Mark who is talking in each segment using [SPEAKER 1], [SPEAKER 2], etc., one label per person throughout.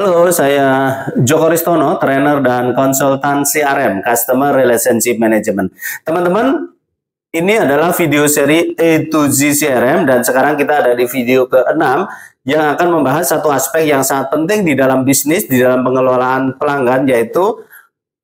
[SPEAKER 1] Halo, saya Joko Ristono, trainer dan konsultan CRM, Customer Relationship Management. Teman-teman, ini adalah video seri A to Z CRM dan sekarang kita ada di video ke-6 yang akan membahas satu aspek yang sangat penting di dalam bisnis, di dalam pengelolaan pelanggan, yaitu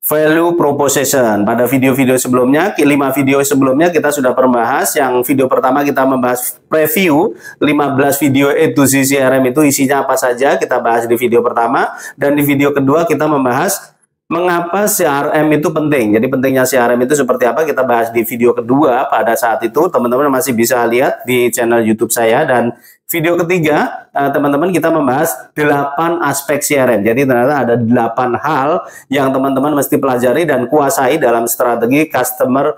[SPEAKER 1] value proposition. Pada video-video sebelumnya, 5 video sebelumnya kita sudah membahas. Yang video pertama kita membahas preview 15 video A to Z CRM itu isinya apa saja, kita bahas di video pertama. Dan di video kedua kita membahas mengapa CRM itu penting. Jadi pentingnya CRM itu seperti apa, kita bahas di video kedua. Pada saat itu teman-teman masih bisa lihat di channel YouTube saya. Dan video ketiga, teman-teman, kita membahas 8 aspek CRM. Jadi ternyata ada 8 hal yang teman-teman mesti pelajari dan kuasai dalam strategi Customer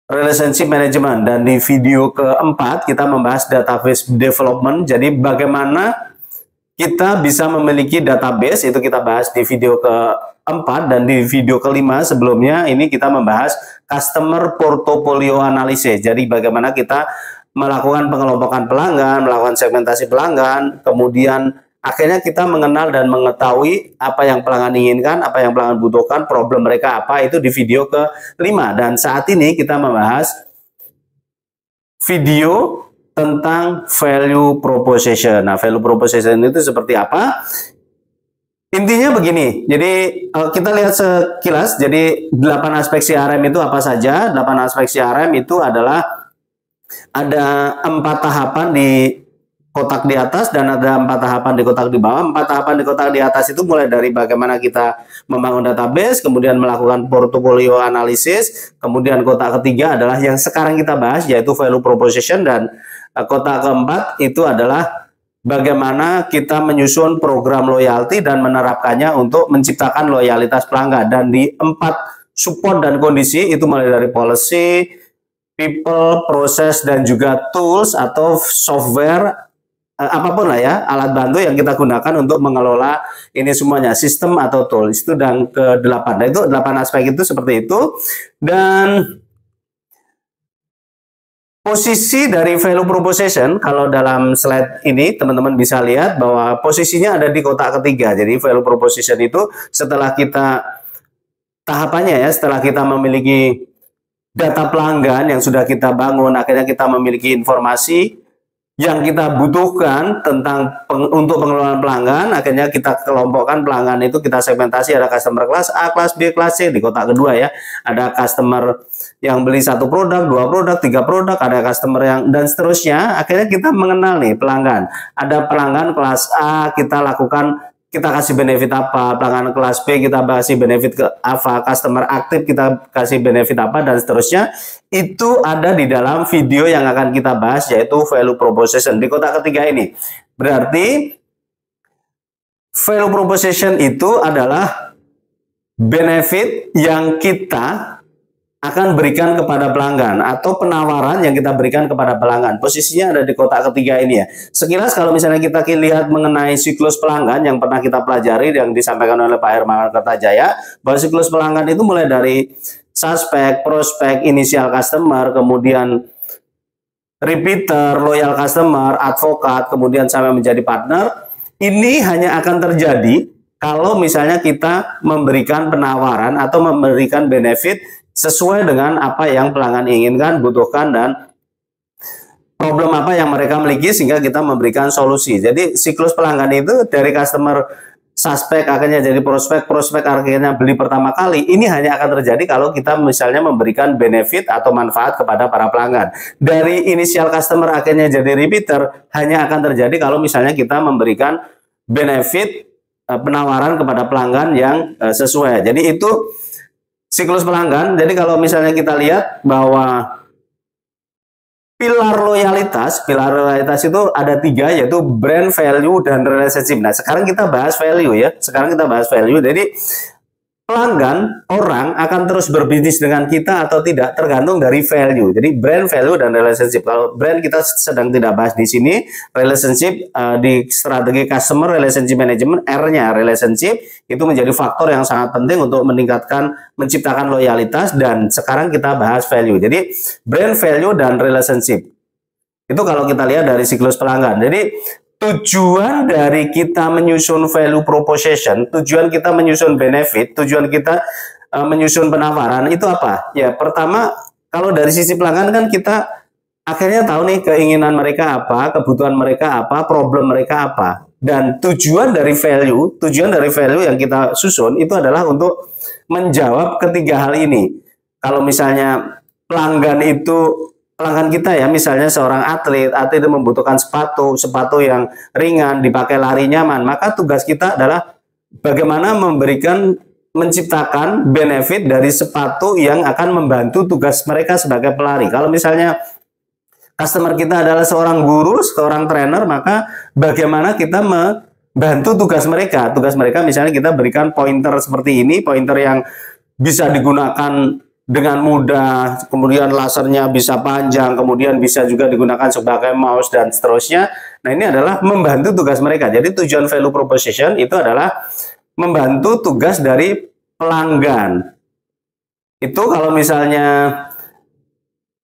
[SPEAKER 1] Relationship Management. Dan di video keempat, kita membahas database development. Jadi bagaimana kita bisa memiliki database, itu kita bahas di video keempat. Dan di video kelima sebelumnya, ini kita membahas Customer Portfolio Analysis. Jadi bagaimana kita melakukan pengelompokan pelanggan, melakukan segmentasi pelanggan, kemudian akhirnya kita mengenal dan mengetahui apa yang pelanggan inginkan, apa yang pelanggan butuhkan, problem mereka apa, itu di video ke-5. Dan saat ini kita membahas video tentang value proposition. Nah, value proposition itu seperti apa? Intinya begini, jadi kita lihat sekilas, jadi 8 aspek CRM itu apa saja? 8 aspek CRM itu adalah ada 4 tahapan di kotak di atas dan ada 4 tahapan di kotak di bawah. 4 tahapan di kotak di atas itu mulai dari bagaimana kita membangun database, kemudian melakukan portfolio analisis, kemudian kotak ketiga adalah yang sekarang kita bahas, yaitu value proposition, dan kotak keempat itu adalah bagaimana kita menyusun program loyalty dan menerapkannya untuk menciptakan loyalitas pelanggan. Dan di 4 support dan kondisi itu mulai dari policy, people, proses, dan juga tools atau software, apapun lah ya, alat bantu yang kita gunakan untuk mengelola ini semuanya, sistem atau tools. Itu dan ke-8. Nah, itu 8 aspek itu seperti itu. Dan posisi dari value proposition, kalau dalam slide ini teman-teman bisa lihat bahwa posisinya ada di kotak ketiga. Jadi value proposition itu setelah kita tahapannya ya, setelah kita memiliki data pelanggan yang sudah kita bangun, akhirnya kita memiliki informasi yang kita butuhkan untuk pengelolaan pelanggan, akhirnya kita kelompokkan pelanggan itu, kita segmentasi, ada customer kelas A, kelas B, kelas C di kotak kedua ya. Ada customer yang beli 1 produk, 2 produk, 3 produk, ada customer yang dan seterusnya. Akhirnya kita mengenal nih pelanggan. Ada pelanggan kelas A, kita kasih benefit apa, pelanggan kelas B kita kasih benefit ke apa, customer aktif kita kasih benefit apa, dan seterusnya. Itu ada di dalam video yang akan kita bahas, yaitu value proposition di kotak ketiga ini. Berarti value proposition itu adalah benefit yang kita akan berikan kepada pelanggan atau penawaran yang kita berikan kepada pelanggan. Posisinya ada di kotak ketiga ini ya. Sekilas kalau misalnya kita lihat mengenai siklus pelanggan yang pernah kita pelajari yang disampaikan oleh Pak Hermawan Kertajaya, bahwa siklus pelanggan itu mulai dari suspek, prospek, initial customer, kemudian repeater, loyal customer, advokat, kemudian sampai menjadi partner. Ini hanya akan terjadi kalau misalnya kita memberikan penawaran atau memberikan benefit sesuai dengan apa yang pelanggan inginkan, butuhkan, dan problem apa yang mereka miliki, sehingga kita memberikan solusi. Jadi siklus pelanggan itu dari customer suspek akhirnya jadi prospek, prospek akhirnya beli pertama kali. Ini hanya akan terjadi kalau kita misalnya memberikan benefit atau manfaat kepada para pelanggan. Dari initial customer akhirnya jadi repeater hanya akan terjadi kalau misalnya kita memberikan benefit penawaran kepada pelanggan yang sesuai. Jadi itu siklus pelanggan. Jadi kalau misalnya kita lihat bahwa pilar loyalitas itu ada 3, yaitu brand, value, dan relationship. Nah, sekarang kita bahas value ya. Jadi pelanggan, orang akan terus berbisnis dengan kita atau tidak tergantung dari value. Jadi brand, value, dan relationship. Kalau brand kita sedang tidak bahas di sini, relationship di strategi Customer Relationship Management, R-nya relationship itu menjadi faktor yang sangat penting untuk menciptakan loyalitas, dan sekarang kita bahas value. Jadi brand, value, dan relationship. Itu kalau kita lihat dari siklus pelanggan. Jadi tujuan dari kita menyusun value proposition, tujuan kita menyusun benefit, tujuan kita menyusun penawaran itu apa? Ya, pertama, kalau dari sisi pelanggan kan kita akhirnya tahu nih keinginan mereka apa, kebutuhan mereka apa, problem mereka apa. Dan tujuan dari value yang kita susun itu adalah untuk menjawab ketiga hal ini. Kalau misalnya pelanggan kita ya, misalnya seorang atlet itu membutuhkan sepatu yang ringan, dipakai lari nyaman, maka tugas kita adalah bagaimana menciptakan benefit dari sepatu yang akan membantu tugas mereka sebagai pelari. Kalau misalnya customer kita adalah seorang guru, seorang trainer, maka bagaimana kita membantu tugas mereka. Tugas mereka misalnya kita berikan pointer seperti ini, pointer yang bisa digunakan dengan mudah, kemudian lasernya bisa panjang, kemudian bisa juga digunakan sebagai mouse dan seterusnya. Nah, ini adalah membantu tugas mereka. Jadi tujuan value proposition itu adalah membantu tugas dari pelanggan. Itu kalau misalnya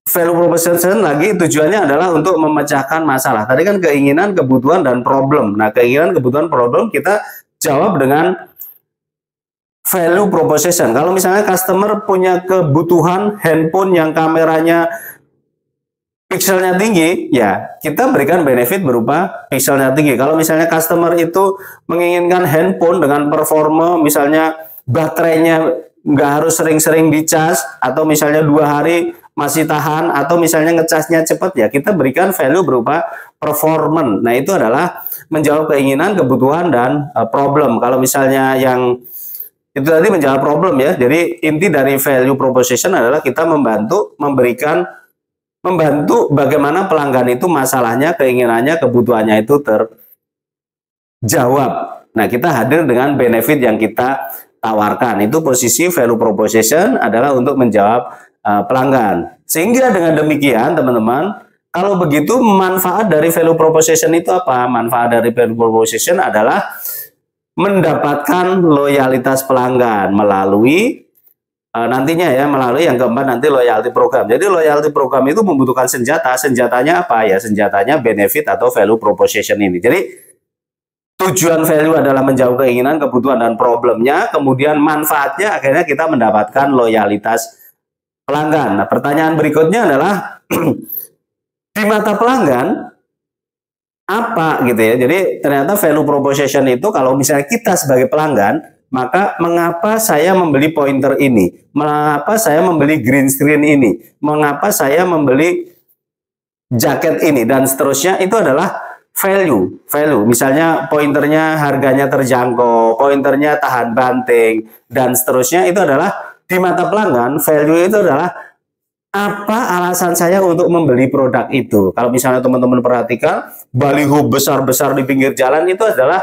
[SPEAKER 1] value proposition lagi tujuannya adalah untuk memecahkan masalah. Tadi kan keinginan, kebutuhan, dan problem. Nah, keinginan, kebutuhan, problem kita jawab dengan value proposition. Kalau misalnya customer punya kebutuhan handphone yang kameranya pixelnya tinggi, ya kita berikan benefit berupa pixelnya tinggi. Kalau misalnya customer itu menginginkan handphone dengan performa, misalnya baterainya nggak harus sering-sering dicas, atau misalnya 2 hari masih tahan, atau misalnya ngecasnya cepat, ya kita berikan value berupa performance. Nah, itu adalah menjawab keinginan, kebutuhan, dan problem. Kalau misalnya yang itu tadi menjawab problem ya. Jadi inti dari value proposition adalah kita membantu bagaimana pelanggan itu masalahnya, keinginannya, kebutuhannya itu terjawab. Nah, kita hadir dengan benefit yang kita tawarkan. Itu posisi value proposition adalah untuk menjawab pelanggan. Sehingga dengan demikian teman-teman, kalau begitu manfaat dari value proposition itu apa? Manfaat dari value proposition adalah mendapatkan loyalitas pelanggan melalui nantinya ya, melalui yang keempat nanti loyalty program. Jadi loyalty program itu membutuhkan senjatanya apa ya? Senjatanya benefit atau value proposition ini. Jadi tujuan value adalah menjawab keinginan, kebutuhan, dan problemnya, kemudian manfaatnya akhirnya kita mendapatkan loyalitas pelanggan. Nah, pertanyaan berikutnya adalah di mata pelanggan apa gitu ya. Jadi ternyata value proposition itu kalau misalnya kita sebagai pelanggan, maka mengapa saya membeli pointer ini? Mengapa saya membeli green screen ini? Mengapa saya membeli jaket ini dan seterusnya, itu adalah value. Misalnya pointernya harganya terjangkau, pointernya tahan banting, dan seterusnya, itu adalah di mata pelanggan. Value itu adalah apa alasan saya untuk membeli produk itu. Kalau misalnya teman-teman perhatikan baliho besar-besar di pinggir jalan, itu adalah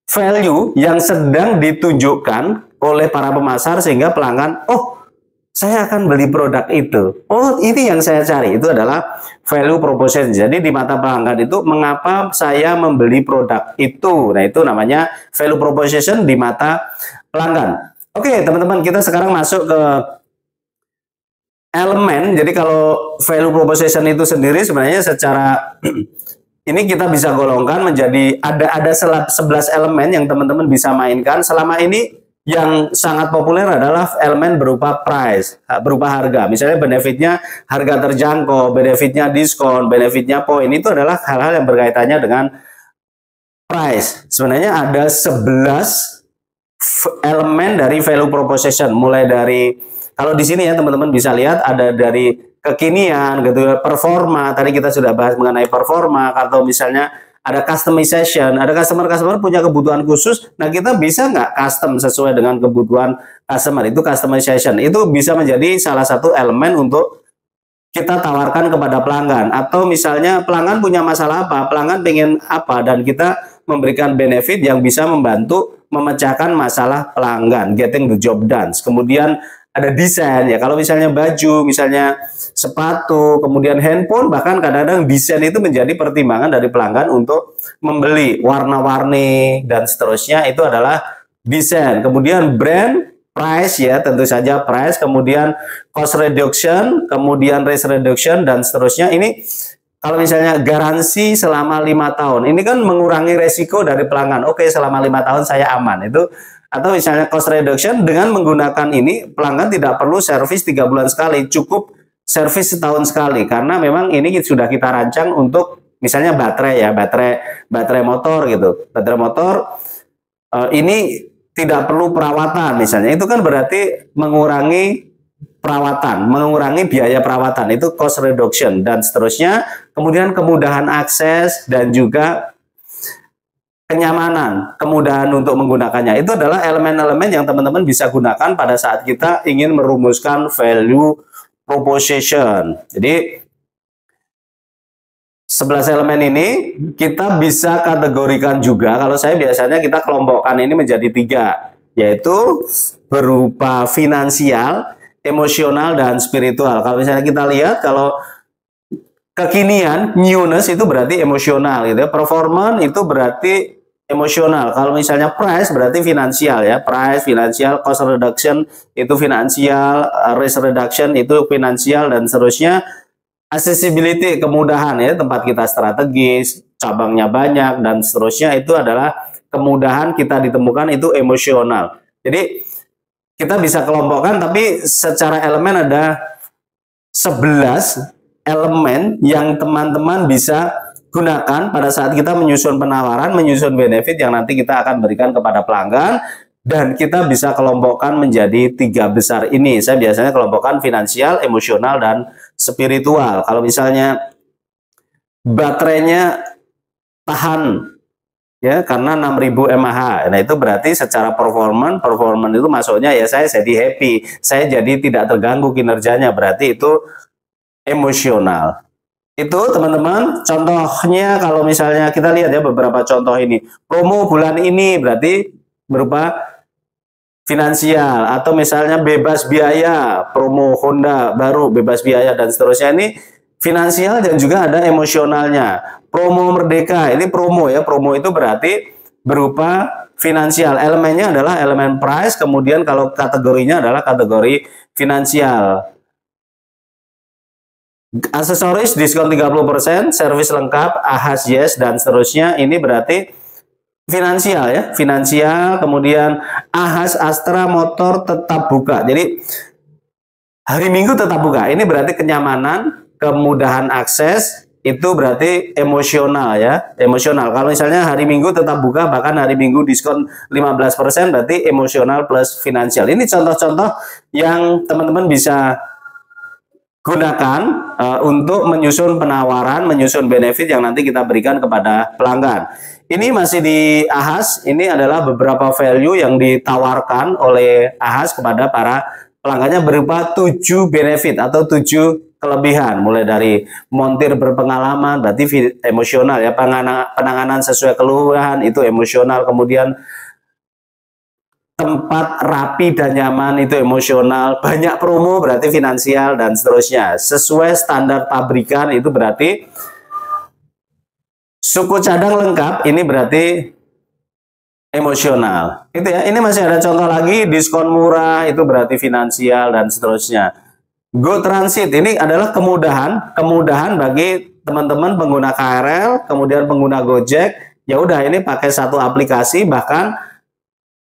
[SPEAKER 1] value yang sedang ditunjukkan oleh para pemasar sehingga pelanggan, oh saya akan beli produk itu. Oh, ini yang saya cari. Itu adalah value proposition. Jadi di mata pelanggan itu mengapa saya membeli produk itu. Nah, itu namanya value proposition di mata pelanggan. Oke, teman-teman, kita sekarang masuk ke elemen. Jadi kalau value proposition itu sendiri sebenarnya secara ini kita bisa golongkan menjadi ada 11 elemen yang teman-teman bisa mainkan. Selama ini yang sangat populer adalah elemen berupa price, berupa harga. Misalnya benefitnya harga terjangkau, benefitnya diskon, benefitnya poin. Itu adalah hal-hal yang berkaitannya dengan price. Sebenarnya ada 11 elemen dari value proposition. Mulai dari, kalau di sini ya teman-teman bisa lihat ada dari kekinian gitu ya, performa. Tadi kita sudah bahas mengenai performa, atau misalnya ada customization, ada customer punya kebutuhan khusus. Nah, kita bisa nggak custom sesuai dengan kebutuhan customer? Itu customization. Itu bisa menjadi salah satu elemen untuk kita tawarkan kepada pelanggan. Atau misalnya pelanggan punya masalah apa, pelanggan pengen apa, dan kita memberikan benefit yang bisa membantu memecahkan masalah pelanggan, getting the job done. Kemudian ada desain ya, kalau misalnya baju, misalnya sepatu, kemudian handphone, bahkan kadang-kadang desain itu menjadi pertimbangan dari pelanggan untuk membeli, warna-warni dan seterusnya, itu adalah desain. Kemudian brand, price ya, tentu saja price, kemudian cost reduction, kemudian risk reduction dan seterusnya. Ini kalau misalnya garansi selama 5 tahun, ini kan mengurangi resiko dari pelanggan. Oke, selama 5 tahun saya aman. Itu atau misalnya cost reduction dengan menggunakan ini, pelanggan tidak perlu servis 3 bulan sekali, cukup servis setahun sekali karena memang ini sudah kita rancang untuk misalnya baterai ya, baterai motor gitu. Baterai motor ini tidak perlu perawatan misalnya. Itu kan berarti mengurangi perawatan, mengurangi biaya perawatan, itu cost reduction dan seterusnya. Kemudian kemudahan akses dan juga kenyamanan, kemudahan untuk menggunakannya. Itu adalah elemen-elemen yang teman-teman bisa gunakan pada saat kita ingin merumuskan value proposition. Jadi 11 elemen ini kita bisa kategorikan juga. Kalau saya biasanya kita kelompokkan ini menjadi 3, yaitu berupa finansial, emosional, dan spiritual. Kalau misalnya kita lihat, kalau kekinian, newness itu berarti emosional gitu ya. Performance itu berarti emosional. Kalau misalnya price berarti finansial ya. Price, finansial, cost reduction itu finansial, risk reduction itu finansial, dan seterusnya. Accessibility, kemudahan ya, tempat kita strategis, cabangnya banyak, dan seterusnya, itu adalah kemudahan kita ditemukan, itu emosional. Jadi kita bisa kelompokkan, tapi secara elemen ada 11 elemen yang teman-teman bisa gunakan pada saat kita menyusun penawaran, menyusun benefit yang nanti kita akan berikan kepada pelanggan, dan kita bisa kelompokkan menjadi 3 besar ini. Saya biasanya kelompokkan finansial, emosional, dan spiritual. Kalau misalnya baterainya tahan ya karena 6000 mAh. Nah, itu berarti secara performance itu masuknya ya saya jadi happy, saya jadi tidak terganggu kinerjanya, berarti itu emosional. Itu teman-teman contohnya. Kalau misalnya kita lihat ya beberapa contoh ini, promo bulan ini berarti berupa finansial, atau misalnya bebas biaya, promo Honda baru bebas biaya dan seterusnya, ini finansial dan juga ada emosionalnya. Promo Merdeka, ini promo ya, promo itu berarti berupa finansial, elemennya adalah elemen price, kemudian kalau kategorinya adalah kategori finansial. Aksesoris diskon 30%, servis lengkap, AHAS yes, dan seterusnya, ini berarti finansial ya, finansial. Kemudian AHAS Astra motor tetap buka, jadi hari Minggu tetap buka, ini berarti kenyamanan, kemudahan akses, itu berarti emosional ya, emosional. Kalau misalnya hari Minggu tetap buka, bahkan hari Minggu diskon 15%, berarti emosional plus finansial. Ini contoh-contoh yang teman-teman bisa gunakan untuk menyusun penawaran, menyusun benefit yang nanti kita berikan kepada pelanggan. Ini masih di AHAS, ini adalah beberapa value yang ditawarkan oleh AHAS kepada para pelanggannya berupa 7 benefit atau 7 kelebihan, mulai dari montir berpengalaman, berarti emosional ya, penanganan sesuai keluhan itu emosional, kemudian tempat rapi dan nyaman itu emosional, banyak promo berarti finansial, dan seterusnya. Sesuai standar pabrikan itu berarti suku cadang lengkap, ini berarti emosional. Itu ya. Ini masih ada contoh lagi, diskon murah itu berarti finansial, dan seterusnya. Go Transit ini adalah kemudahan bagi teman-teman pengguna KRL, kemudian pengguna Gojek. Ya udah, ini pakai satu aplikasi, bahkan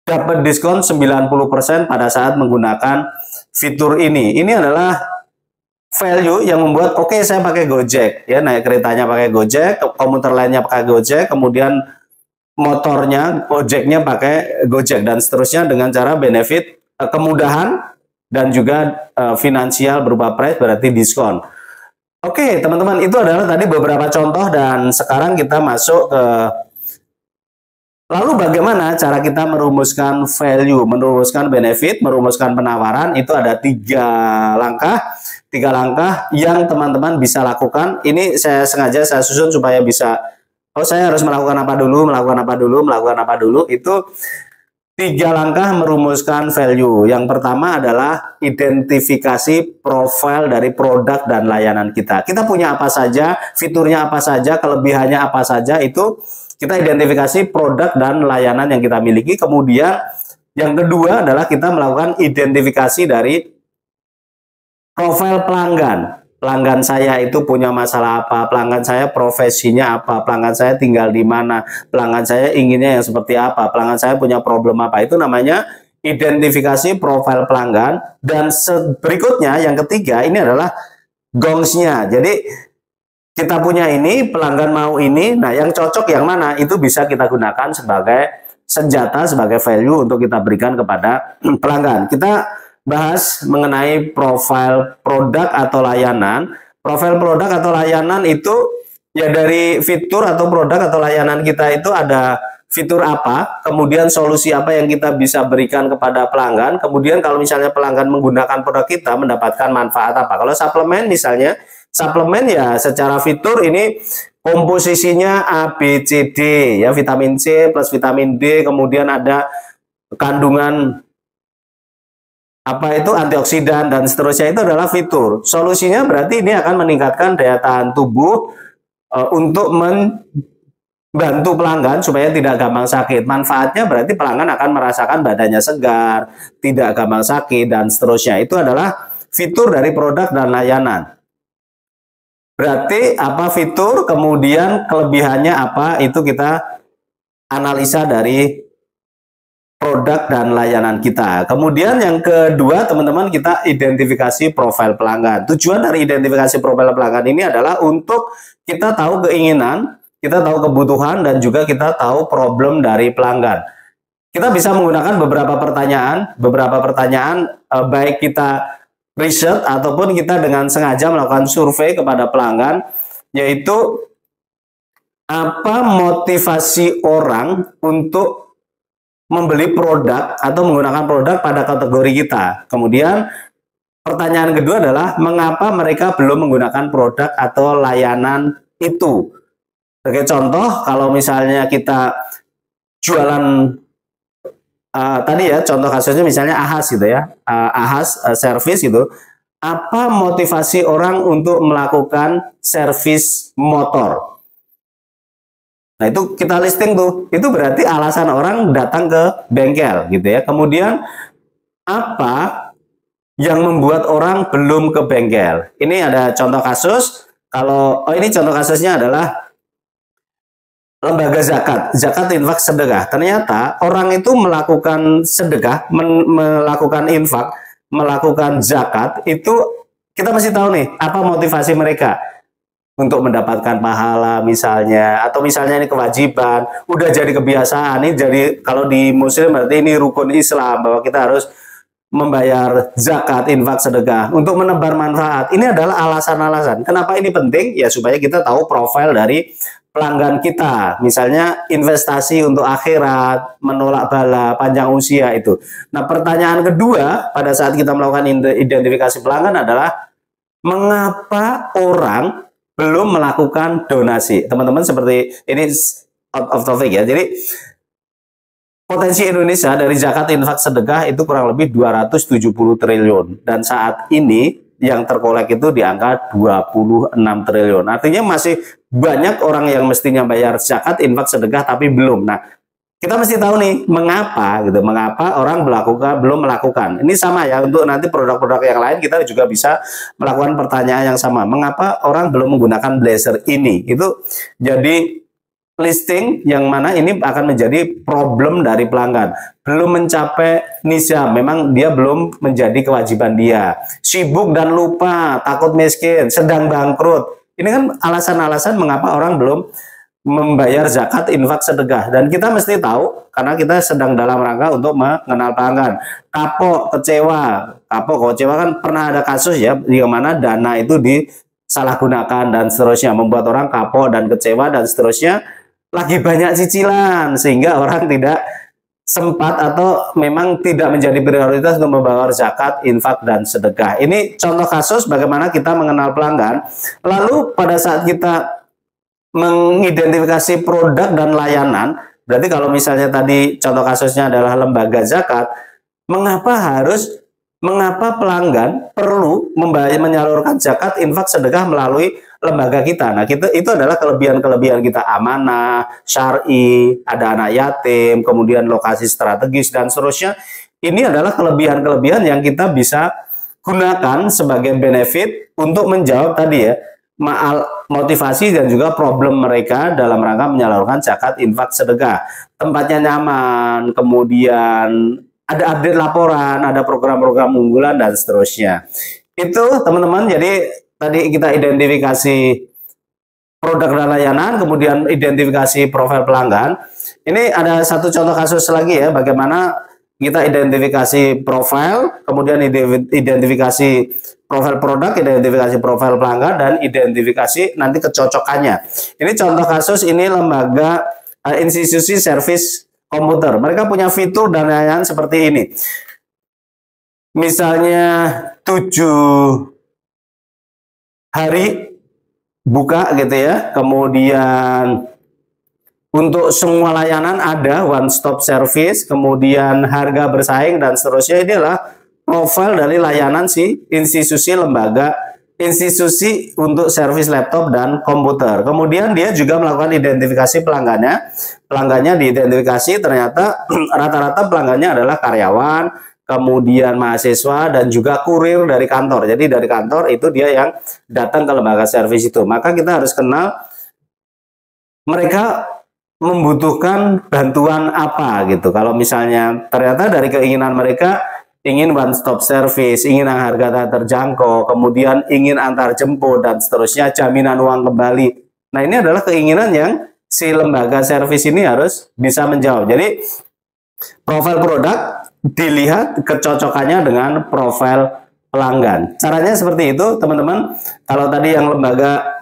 [SPEAKER 1] dapat diskon 90% pada saat menggunakan fitur ini. Ini adalah value yang membuat oke, saya pakai Gojek ya, naik keretanya pakai Gojek, komuter lainnya pakai Gojek, kemudian motornya, Gojeknya pakai Gojek, dan seterusnya, dengan cara benefit, kemudahan, dan juga finansial berupa price berarti diskon. Oke teman-teman, itu adalah tadi beberapa contoh, dan sekarang kita masuk ke lalu bagaimana cara kita merumuskan value, merumuskan benefit, merumuskan penawaran. Itu ada 3 langkah yang teman-teman bisa lakukan. Ini saya sengaja saya susun supaya bisa, oh saya harus melakukan apa dulu, melakukan apa dulu. Itu 3 langkah merumuskan value. Yang pertama adalah identifikasi profil dari produk dan layanan kita. Kita punya apa saja, fiturnya apa saja, kelebihannya apa saja, itu kita identifikasi produk dan layanan yang kita miliki. Kemudian yang kedua adalah kita melakukan identifikasi dari profil pelanggan. pelanggan saya itu punya masalah apa, pelanggan saya profesinya apa, pelanggan saya tinggal di mana, pelanggan saya inginnya yang seperti apa, pelanggan saya punya problem apa. Itu namanya identifikasi profil pelanggan. Dan berikutnya yang ketiga ini adalah gongsnya. Jadi kita punya ini, pelanggan mau ini, nah yang cocok yang mana itu bisa kita gunakan sebagai senjata, sebagai value untuk kita berikan kepada pelanggan. Kita bahas mengenai profil produk atau layanan. Profil produk atau layanan itu ya dari fitur atau produk atau layanan kita itu ada fitur apa, kemudian solusi apa yang kita bisa berikan kepada pelanggan, kemudian kalau misalnya pelanggan menggunakan produk kita mendapatkan manfaat apa. Kalau suplemen misalnya, suplemen ya secara fitur ini komposisinya A, B, C, D ya, vitamin C plus vitamin D, kemudian ada kandungan apa itu antioksidan dan seterusnya, itu adalah fitur. Solusinya berarti ini akan meningkatkan daya tahan tubuh untuk membantu pelanggan supaya tidak gampang sakit. Manfaatnya berarti pelanggan akan merasakan badannya segar, tidak gampang sakit dan seterusnya. Itu adalah fitur dari produk dan layanan. Berarti apa fitur, kemudian kelebihannya apa, itu kita analisa dari produk dan layanan kita. Kemudian yang kedua, teman-teman, kita identifikasi profil pelanggan. Tujuan dari identifikasi profil pelanggan ini adalah untuk kita tahu keinginan, kita tahu kebutuhan, dan juga kita tahu problem dari pelanggan. Kita bisa menggunakan beberapa pertanyaan baik kita riset ataupun kita dengan sengaja melakukan survei kepada pelanggan, yaitu apa motivasi orang untuk membeli produk atau menggunakan produk pada kategori kita. Kemudian pertanyaan kedua adalah mengapa mereka belum menggunakan produk atau layanan itu. Sebagai contoh, kalau misalnya kita jualan tadi ya, contoh kasusnya misalnya AHAS gitu ya, AHAS service gitu. Apa motivasi orang untuk melakukan servis motor? Nah, itu kita listing tuh. Itu berarti alasan orang datang ke bengkel gitu ya. Kemudian apa yang membuat orang belum ke bengkel? Ini ada contoh kasus. Kalau ini contoh kasusnya adalah lembaga zakat, zakat infak sedekah. Ternyata orang itu melakukan sedekah, melakukan infak, melakukan zakat, itu kita mesti tahu nih apa motivasi mereka. Untuk mendapatkan pahala misalnya, atau misalnya ini kewajiban, udah jadi kebiasaan, ini jadi kalau di muslim berarti ini rukun Islam, bahwa kita harus membayar zakat, infak, sedekah untuk menebar manfaat. Ini adalah alasan-alasan. Kenapa ini penting? Ya supaya kita tahu profil dari pelanggan kita. Misalnya investasi untuk akhirat, menolak bala, panjang usia itu. Nah, pertanyaan kedua pada saat kita melakukan identifikasi pelanggan adalah mengapa orang belum melakukan donasi. Teman-teman, seperti ini out of topic ya. Jadi potensi Indonesia dari zakat, infak, sedekah itu kurang lebih 270 triliun. Dan saat ini yang terkolek itu di angka 26 triliun. Artinya masih banyak orang yang mestinya bayar zakat, infak, sedekah tapi belum. Nah, kita mesti tahu nih mengapa gitu, mengapa orang belum melakukan. Ini sama ya untuk nanti produk-produk yang lain, kita juga bisa melakukan pertanyaan yang sama. Mengapa orang belum menggunakan blazer ini? Itu jadi listing yang mana ini akan menjadi problem dari pelanggan. Belum mencapai nisab, memang dia belum menjadi kewajiban dia. Sibuk dan lupa, takut miskin, sedang bangkrut. Ini kan alasan-alasan mengapa orang belum membayar zakat, infak, sedekah. Dan kita mesti tahu karena kita sedang dalam rangka untuk mengenal pelanggan. Kapok, kecewa. Kapok, kecewa kan pernah ada kasus ya di mana dana itu disalahgunakan dan seterusnya, membuat orang kapok dan kecewa dan seterusnya. Lagi banyak cicilan sehingga orang tidak sempat atau memang tidak menjadi prioritas untuk membayar zakat, infak, dan sedekah. Ini contoh kasus bagaimana kita mengenal pelanggan. Lalu pada saat kita mengidentifikasi produk dan layanan, berarti kalau misalnya tadi contoh kasusnya adalah lembaga zakat, mengapa pelanggan perlu menyalurkan zakat, infak, sedekah melalui lembaga kita? Nah, itu adalah kelebihan-kelebihan kita, amanah, syar'i, ada anak yatim, kemudian lokasi strategis dan seterusnya. Ini adalah kelebihan-kelebihan yang kita bisa gunakan sebagai benefit untuk menjawab tadi ya, motivasi dan juga problem mereka dalam rangka menyalurkan zakat, infak, sedekah. Tempatnya nyaman, kemudian ada update laporan, ada program-program unggulan dan seterusnya. Itu teman-teman, jadi tadi kita identifikasi produk dan layanan, kemudian identifikasi profil pelanggan. Ini ada satu contoh kasus lagi ya, bagaimana kita identifikasi profil, kemudian identifikasi profil produk, identifikasi profil pelanggan, dan identifikasi nanti kecocokannya. Ini contoh kasus, ini lembaga institusi servis komputer. Mereka punya fitur dan layanan seperti ini. Misalnya 7 hari buka gitu ya, kemudian untuk semua layanan ada one stop service, kemudian harga bersaing dan seterusnya. Ini adalah profil dari layanan si institusi lembaga, institusi untuk servis laptop dan komputer. Kemudian dia juga melakukan identifikasi pelanggannya. Pelanggannya diidentifikasi, ternyata rata-rata pelanggannya adalah karyawan, kemudian mahasiswa dan juga kurir dari kantor. Jadi dari kantor itu dia yang datang ke lembaga servis itu. Maka kita harus kenal mereka membutuhkan bantuan apa gitu. Kalau misalnya ternyata dari keinginan mereka ingin one stop service, ingin harga tak terjangkau, kemudian ingin antar jemput dan seterusnya, jaminan uang kembali. Nah, ini adalah keinginan yang si lembaga servis ini harus bisa menjawab. Jadi profil produk dilihat kecocokannya dengan profil pelanggan. Caranya seperti itu, teman-teman. Kalau tadi yang lembaga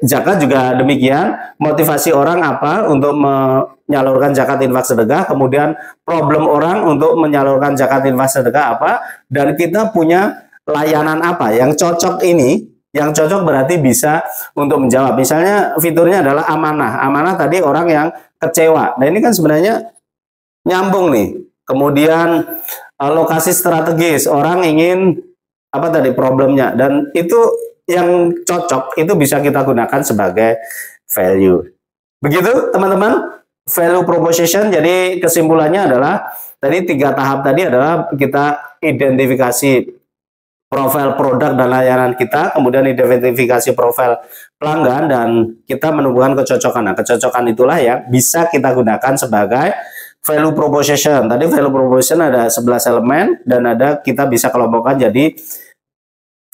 [SPEAKER 1] zakat juga demikian, motivasi orang apa untuk menyalurkan zakat, infak, sedekah, kemudian problem orang untuk menyalurkan zakat, infak, sedekah apa, dan kita punya layanan apa yang cocok ini. Yang cocok berarti bisa untuk menjawab. Misalnya fiturnya adalah amanah. Amanah tadi orang yang kecewa. Nah, ini kan sebenarnya nyambung nih. Kemudian lokasi strategis, orang ingin apa tadi problemnya, dan itu yang cocok itu bisa kita gunakan sebagai value. Begitu teman-teman, value proposition. Jadi kesimpulannya adalah tadi 3 tahap tadi adalah kita identifikasi profil produk dan layanan kita, kemudian identifikasi profil pelanggan, dan kita menentukan kecocokan. Nah, kecocokan itulah yang bisa kita gunakan sebagai value proposition. Tadi value proposition ada 11 elemen, dan ada kita bisa kelompokkan jadi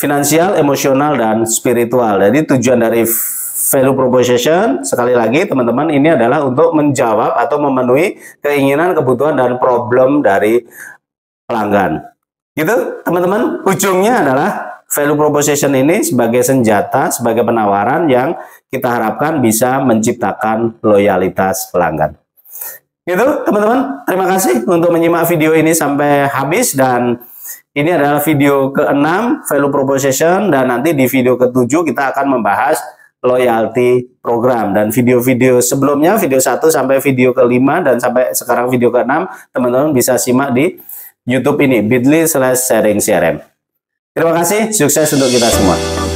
[SPEAKER 1] finansial, emosional, dan spiritual. Jadi tujuan dari value proposition, sekali lagi teman-teman, ini adalah untuk menjawab atau memenuhi keinginan, kebutuhan, dan problem dari pelanggan. Gitu teman-teman, ujungnya adalah value proposition ini sebagai senjata, sebagai penawaran yang kita harapkan bisa menciptakan loyalitas pelanggan. Gitu teman-teman, terima kasih untuk menyimak video ini sampai habis, dan ini adalah video ke-6 value proposition, dan nanti di video ke-7 kita akan membahas loyalty program. Dan video-video sebelumnya, video 1 sampai video ke-5 dan sampai sekarang video ke-6, teman-teman bisa simak di YouTube ini, bit.ly/sharing CRM. Terima kasih, sukses untuk kita semua.